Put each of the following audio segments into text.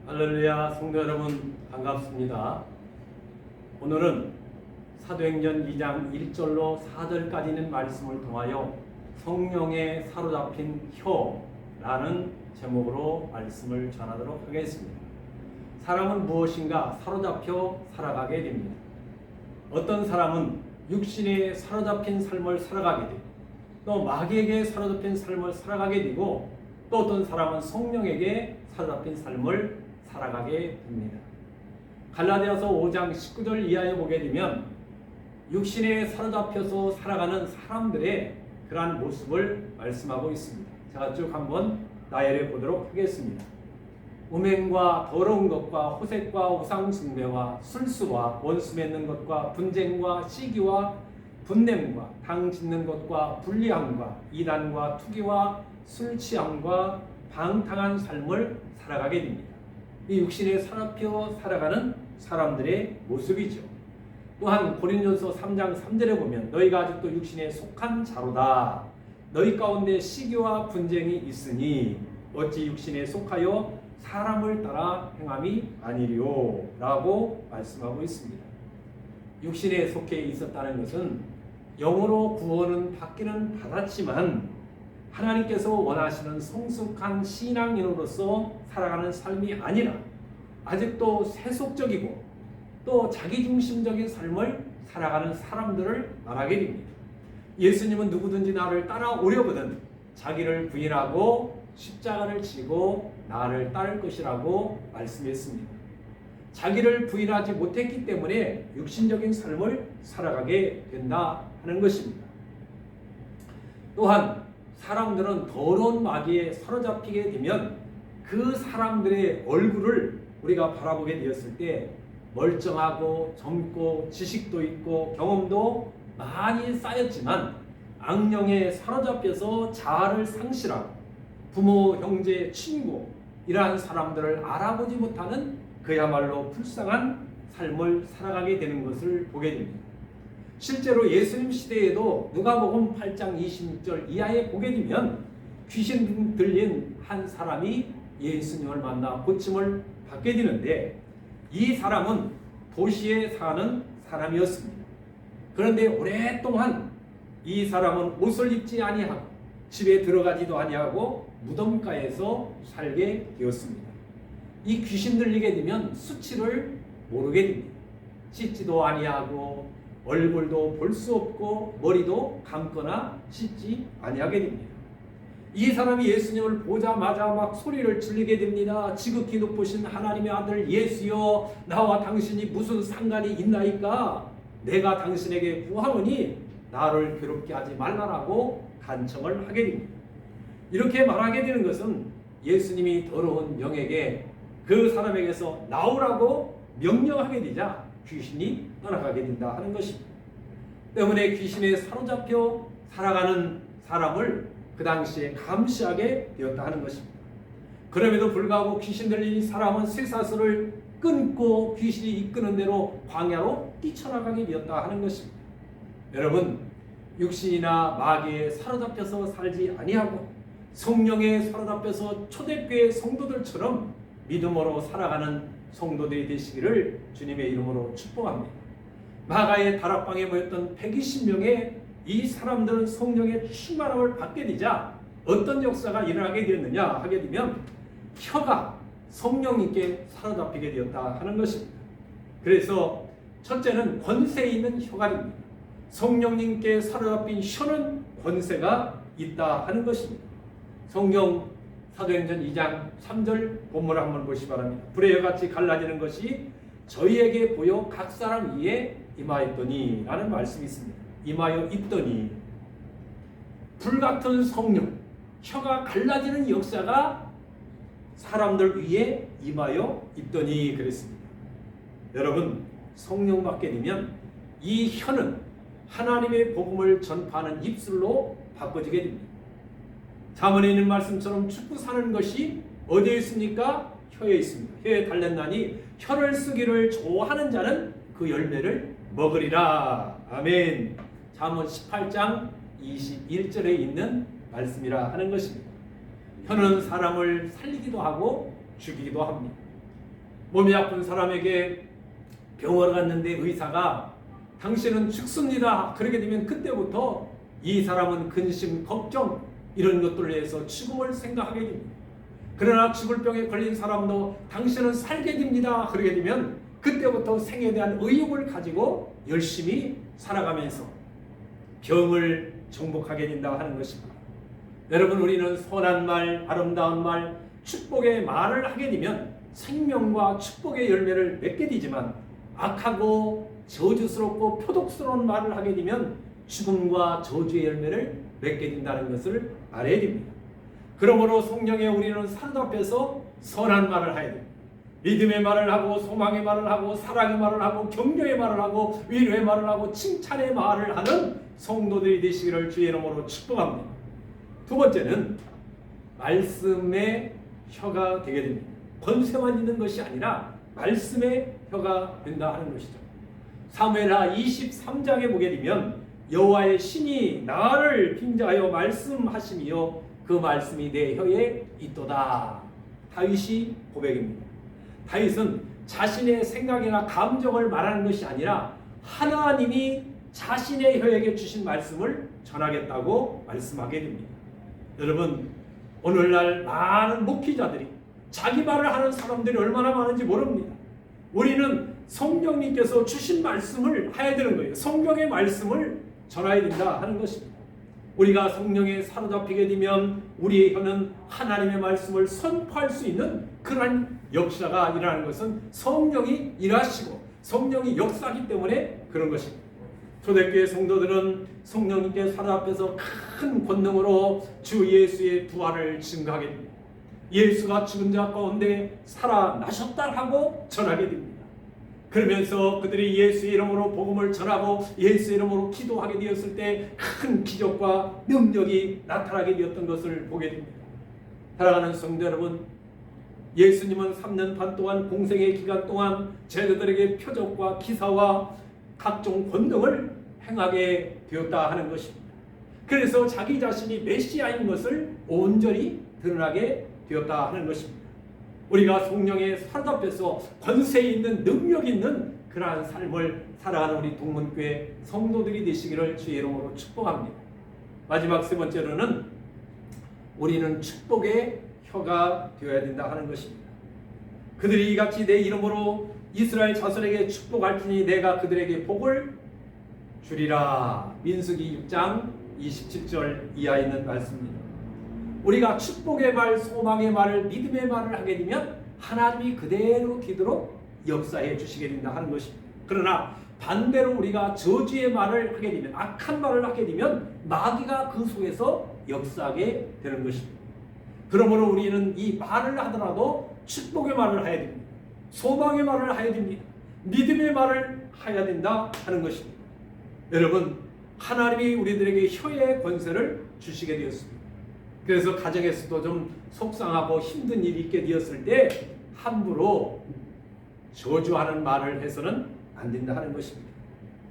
할렐루야, 성도 여러분 반갑습니다. 오늘은 사도행전 2장 1절로 4절까지 있는 말씀을 통하여 성령에 사로잡힌 혀라는 제목으로 말씀을 전하도록 하겠습니다. 사람은 무엇인가 사로잡혀 살아가게 됩니다. 어떤 사람은 육신에 사로잡힌 삶을 살아가게 되고 또 마귀에게 사로잡힌 삶을 살아가게 되고 또 어떤 사람은 성령에게 사로잡힌 삶을 살아가게 됩니다. 갈라디아서 5장 19절 이하에 보게 되면 육신에 사로잡혀서 살아가는 사람들의 그러한 모습을 말씀하고 있습니다. 제가 쭉 한번 나열해 보도록 하겠습니다. 음행과 더러운 것과 호색과 우상숭배와 술수와 원수 맺는 것과 분쟁과 시기와 분냄과 당 짓는 것과 불리함과 이단과 투기와 술 취함과 방탕한 삶을 살아가게 됩니다. 이 육신에 사로잡혀 살아가는 사람들의 모습이죠. 또한 고린도서 3장 3절에 보면 너희가 아직도 육신에 속한 자로다. 너희 가운데 시기와 분쟁이 있으니 어찌 육신에 속하여 사람을 따라 행함이 아니리요 라고 말씀하고 있습니다. 육신에 속해 있었다는 것은 영으로 구원은 받기는 받았지만 하나님께서 원하시는 성숙한 신앙인으로서 살아가는 삶이 아니라 아직도 세속적이고 또 자기중심적인 삶을 살아가는 사람들을 말하게 됩니다. 예수님은 누구든지 나를 따라오려거든 자기를 부인하고 십자가를 지고 나를 따를 것이라고 말씀했습니다. 자기를 부인하지 못했기 때문에 육신적인 삶을 살아가게 된다 하는 것입니다. 또한 사람들은 더러운 마귀에 사로잡히게 되면 그 사람들의 얼굴을 우리가 바라보게 되었을 때 멀쩡하고 젊고 지식도 있고 경험도 많이 쌓였지만 악령에 사로잡혀서 자아를 상실하고 부모, 형제, 친구 이러한 사람들을 알아보지 못하는 그야말로 불쌍한 삶을 살아가게 되는 것을 보게 됩니다. 실제로 예수님 시대에도 누가복음 8장 26절 이하에 보게 되면 귀신 들린 한 사람이 예수님을 만나 고침을 받게 되는데 이 사람은 도시에 사는 사람이었습니다. 그런데 오랫동안 이 사람은 옷을 입지 아니하고 집에 들어가지도 아니하고 무덤가에서 살게 되었습니다. 이 귀신 들리게 되면 수치를 모르게 됩니다. 씻지도 아니하고 얼굴도 볼 수 없고 머리도 감거나 씻지 아니하게 됩니다. 이 사람이 예수님을 보자마자 막 소리를 질리게 됩니다. 지극히 높으신 하나님의 아들 예수여, 나와 당신이 무슨 상관이 있나이까? 내가 당신에게 구하노니 나를 괴롭게 하지 말라라고 간청을 하게 됩니다. 이렇게 말하게 되는 것은 예수님이 더러운 영에게 그 사람에게서 나오라고 명령하게 되자 귀신이 떠나가게 된다 하는 것입니다. 때문에 귀신에 사로잡혀 살아가는 사람을 그 당시에 감시하게 되었다 하는 것입니다. 그럼에도 불구하고 귀신 들린 사람은 쇠사슬을 끊고 귀신이 이끄는 대로 광야로 뛰쳐나가게 되었다 하는 것입니다. 여러분, 육신이나 마귀에 사로잡혀서 살지 아니하고 성령에 사로잡혀서 초대교회 성도들처럼 믿음으로 살아가는 성도들이 되시기를 주님의 이름으로 축복합니다. 마가의 다락방에 모였던 120명의 이 사람들은 성령의 충만함을 받게 되자 어떤 역사가 일어나게 되었느냐 하게 되면 혀가 성령님께 사로잡히게 되었다 하는 것입니다. 그래서 첫째는 권세 있는 혀가 됩니다. 성령님께 사로잡힌 혀는 권세가 있다 하는 것입니다. 성경 사도행전 2장 3절 본문을 한번 보시기 바랍니다. 불의 혀같이 갈라지는 것이 저희에게 보여 각 사람 위에 임하였더니 라는 말씀이 있습니다. 임하여 있더니 불같은 성령, 혀가 갈라지는 역사가 사람들 위에 임하여 있더니 그랬습니다. 여러분, 성령 받게 되면 이 혀는 하나님의 복음을 전파하는 입술로 바꿔지게 됩니다. 잠언에 있는 말씀처럼 죽고 사는 것이 어디에 있습니까? 혀에 있습니다. 혀에 달렸나니 혀를 쓰기를 좋아하는 자는 그 열매를 먹으리라. 아멘. 잠언 18장 21절에 있는 말씀이라 하는 것입니다. 혀는 사람을 살리기도 하고 죽이기도 합니다. 몸이 아픈 사람에게 병원에 갔는데 의사가 당신은 죽습니다. 그렇게 되면 그때부터 이 사람은 근심, 걱정 이런 것들을 위해서 죽음을 생각하게 됩니다. 그러나 죽을 병에 걸린 사람도 당신은 살게 됩니다. 그렇게 되면 그때부터 생에 대한 의욕을 가지고 열심히 살아가면서 병을 정복하게 된다 하는 것입니다. 여러분, 우리는 선한 말, 아름다운 말, 축복의 말을 하게 되면 생명과 축복의 열매를 맺게 되지만 악하고 저주스럽고 표독스러운 말을 하게 되면 죽음과 저주의 열매를 맺게 된다는 것을 알아야 됩니다. 그러므로 성령에 우리는 사로잡혀서 선한 말을 해야 됩니다. 믿음의 말을 하고 소망의 말을 하고 사랑의 말을 하고 격려의 말을 하고 위로의 말을 하고 칭찬의 말을 하는 성도들이 되시기를 주의 이름으로 축복합니다. 두 번째는 말씀의 혀가 되게 됩니다. 권세만 있는 것이 아니라 말씀의 혀가 된다 하는 것이죠. 사무엘하 23장에 보게 되면 여호와의 신이 나를 빙자하여 말씀하시며 그 말씀이 내 혀에 있도다. 다윗이 고백입니다. 다윗은 자신의 생각이나 감정을 말하는 것이 아니라 하나님이 자신의 혀에게 주신 말씀을 전하겠다고 말씀하게 됩니다. 여러분, 오늘날 많은 목회자들이 자기 말을 하는 사람들이 얼마나 많은지 모릅니다. 우리는 성령님께서 주신 말씀을 해야 되는 거예요. 성경의 말씀을 전해야 된다 하는 것입니다. 우리가 성령에 사로잡히게 되면 우리의 혀는 하나님의 말씀을 선포할 수 있는 그러한 역사가 일어나는 것은 성령이 일하시고 성령이 역사하기 때문에 그런 것입니다. 초대교회 성도들은 성령님께 사로잡혀서 큰 권능으로 주 예수의 부활을 증거하게 됩니다. 예수가 죽은 자 가운데 살아나셨다 하고 전하게 됩니다. 그러면서 그들이 예수의 이름으로 복음을 전하고 예수의 이름으로 기도하게 되었을 때 큰 기적과 능력이 나타나게 되었던 것을 보게 됩니다. 사랑하는 성도 여러분, 예수님은 3년 반 동안 공생의 기간 동안 제자들에게 표적과 기사와 각종 권능을 행하게 되었다 하는 것입니다. 그래서 자기 자신이 메시아인 것을 온전히 드러나게 되었다 하는 것입니다. 우리가 성령에 사로잡혀서 권세 있는 능력 있는 그러한 삶을 살아가는 우리 동문교회 성도들이 되시기를 주의 이름으로 축복합니다. 마지막 세 번째로는 우리는 축복의 혀가 되어야 된다 하는 것입니다. 그들이 이같이 내 이름으로 이스라엘 자손에게 축복할 테니 내가 그들에게 복을 주리라. 민수기 6장 27절 이하에 있는 말씀입니다. 우리가 축복의 말, 소망의 말을, 믿음의 말을 하게 되면 하나님이 그대로 되도록 역사해 주시게 된다 하는 것입니다. 그러나 반대로 우리가 저주의 말을 하게 되면, 악한 말을 하게 되면 마귀가 그 속에서 역사하게 되는 것입니다. 그러므로 우리는 이 말을 하더라도 축복의 말을 해야 됩니다. 소망의 말을 해야 됩니다. 믿음의 말을 해야 된다 하는 것입니다. 여러분, 하나님이 우리들에게 혀의 권세를 주시게 되었습니다. 그래서 가정에서도 좀 속상하고 힘든 일이 있게 되었을 때 함부로 저주하는 말을 해서는 안 된다 하는 것입니다.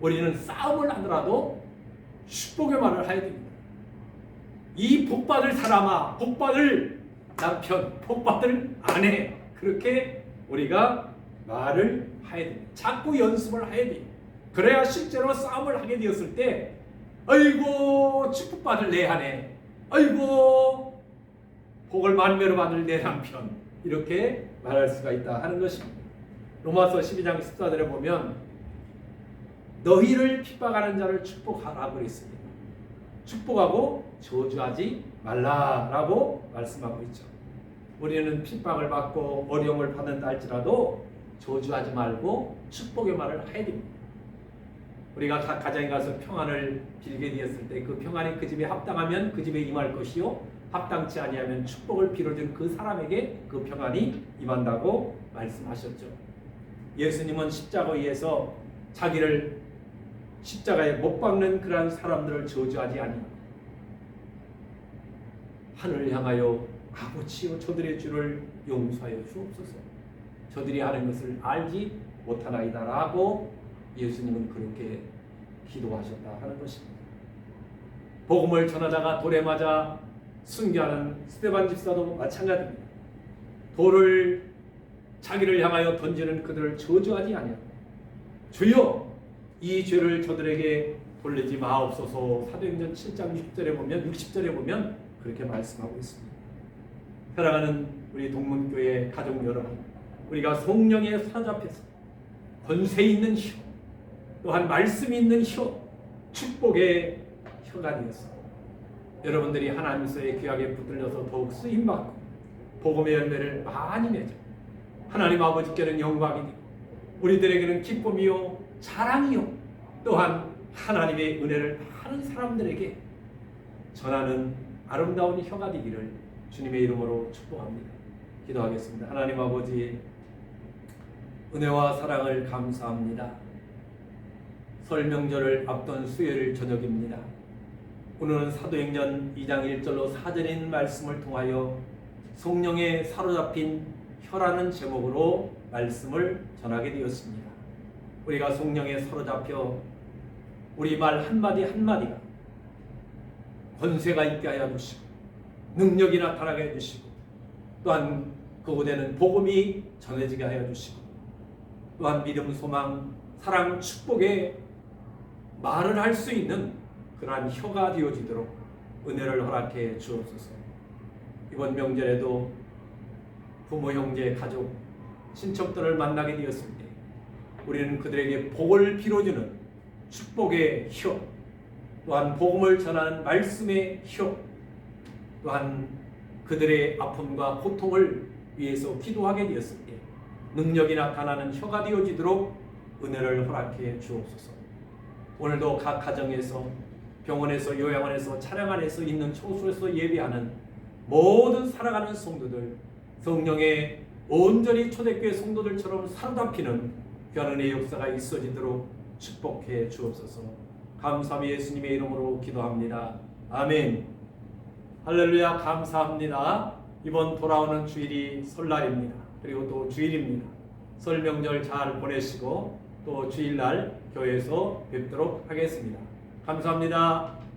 우리는 싸움을 하더라도 축복의 말을 해야 됩니다. 이 복받을 사람아, 복받을 남편, 복받을 아내, 그렇게 우리가 말을 해야 됩니다. 자꾸 연습을 해야 돼요. 그래야 실제로 싸움을 하게 되었을 때 아이고 축복받을 내 아내, 아이고 복을 만매로 받을 내 남편, 이렇게 말할 수가 있다 하는 것입니다. 로마서 12장 14절에 보면 너희를 핍박하는 자를 축복하라고 그랬습니다. 축복하고 저주하지 말라라고 말씀하고 있죠. 우리는 핍박을 받고 어려움을 받는다 할지라도 저주하지 말고 축복의 말을 해야 됩니다. 우리가 가정에 가서 평안을 빌게 되었을 때 그 평안이 그 집에 합당하면 그 집에 임할 것이요 합당치 아니하면 축복을 빌어준 그 사람에게 그 평안이 임한다고 말씀하셨죠. 예수님은 십자가에 의해서 자기를 십자가에 못 박는 그러한 사람들을 저주하지 아니하고 하늘을 향하여 아버지여 저들의 죄를 용서하여 주옵소서, 저들이 하는 것을 알지 못하나이다 라고 예수님은 그렇게 기도하셨다 하는 것입니다. 복음을 전하다가 돌에 맞아 순교하는 스데반 집사도 마찬가지입니다. 돌을 자기를 향하여 던지는 그들을 저주하지 아니하고 주여 이 죄를 저들에게 돌리지 마옵소서. 사도행전 7장 60절에 보면 60절에 보면 그렇게 말씀하고 있습니다. 사랑하는 우리 동문교회 가족 여러분, 우리가 성령에 사로잡혀서 권세 있는 혀, 또한 말씀이 있는 혀, 축복의 혀가 되었습니다. 여러분들이 하나님께서의 귀하게 붙들려서 더욱 쓰임받고 복음의 열매를 많이 맺어 하나님 아버지께는 영광이 되고 우리들에게는 기쁨이요 자랑이요 또한 하나님의 은혜를 많은 사람들에게 전하는 아름다운 혀가 되기를 주님의 이름으로 축복합니다. 기도하겠습니다. 하나님 아버지, 은혜와 사랑을 감사합니다. 설 명절을 앞둔 수요일 저녁입니다. 오늘은 사도행전 2장 1절로 4절에 있는 말씀을 통하여 성령에 사로잡힌 혀라는 제목으로 말씀을 전하게 되었습니다. 우리가 성령에 사로잡혀 우리 말 한마디 한마디가 권세가 있게 하여 주시고 능력이 나타나게 해 주시고 또한 그곳에는 복음이 전해지게 하여 주시고 또한 믿음, 소망, 사랑, 축복의 말을 할 수 있는 그러한 혀가 되어지도록 은혜를 허락해 주옵소서. 이번 명절에도 부모, 형제, 가족, 친척들을 만나게 되었을 때 우리는 그들에게 복을 빌어주는 축복의 혀, 또한 복음을 전하는 말씀의 혀, 또한 그들의 아픔과 고통을 위해서 기도하게 되었을 때 능력이 나타나는 혀가 되어지도록 은혜를 허락해 주옵소서. 오늘도 각 가정에서, 병원에서, 요양원에서, 차량 안에서 있는 초소에서 예배하는 모든 살아가는 성도들, 성령의 온전히 초대교회 성도들처럼 사로잡히는 귀한 은혜의 역사가 있어지도록 축복해 주옵소서. 감사함이 예수님의 이름으로 기도합니다. 아멘. 할렐루야. 감사합니다. 이번 돌아오는 주일이 설날입니다. 그리고 또 주일입니다. 설 명절 잘 보내시고 또 주일날 교회에서 뵙도록 하겠습니다. 감사합니다.